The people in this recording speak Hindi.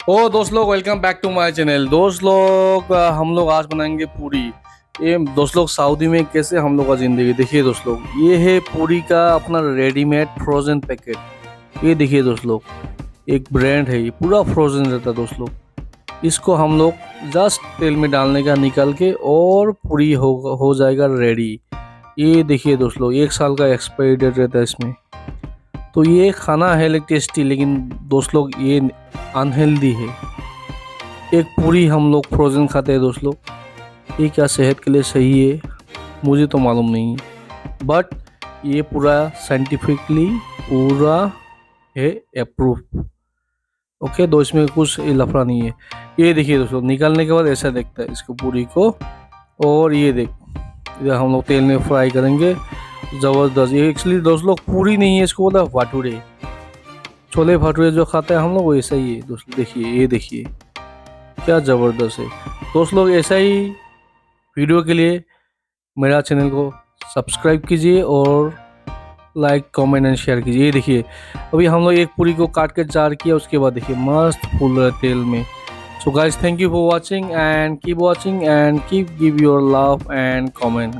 ओ दोस्त लोग, welcome back to my channel. दोस्त लोग, हम लोग आज बनाएंगे पूरी। ये दोस्त लोग, सऊदी में कैसे हम लोग का ज़िंदगी देखिए दोस्त लोग। ये है पूरी का अपना रेडीमेड फ्रोज़न पैकेट। ये देखिए दोस्त लोग, एक ब्रांड है, ये पूरा फ्रोज़न रहता है दोस्त लोग। इसको हम लोग जस्ट तेल में डालने का निकाल के और पूरी हो जाएगा रेडी। ये देखिए दोस्त लोग, 1 साल का एक्सपायरी डेट रहता है इसमें। तो ये खाना है लाइक टेस्टी, लेकिन दोस्त लोग ये अनहेल्दी है। एक पूरी हम लोग फ्रोज़न खाते हैं दोस्त लोग, ये क्या सेहत के लिए सही है मुझे तो मालूम नहीं है, बट ये पूरा साइंटिफिकली पूरा है अप्रूव। ओके, तो इसमें कुछ लफड़ा नहीं है। ये देखिए दोस्तों, निकालने के बाद ऐसा दिखता है इसको पूरी को। और ये देख, इधर हम लोग तेल में फ्राई करेंगे ज़बरदस्त। ये एक्चुअली दोस्त लोग पूरी नहीं है, इसको बोला भटूरे, छोले भटूरे जो खाते हैं हम लोग वैसा ही है दोस्त। देखिए, ये देखिए क्या ज़बरदस्त है। दोस्त लोग, ऐसा ही वीडियो के लिए मेरा चैनल को सब्सक्राइब कीजिए और लाइक कमेंट एंड शेयर कीजिए। ये देखिए, अभी हम लोग एक पूरी को काट के चार किया, उसके बाद देखिए मस्त फूल रहा है तेल में। So guys, thank you for watching and keep watching and keep give your love and comment.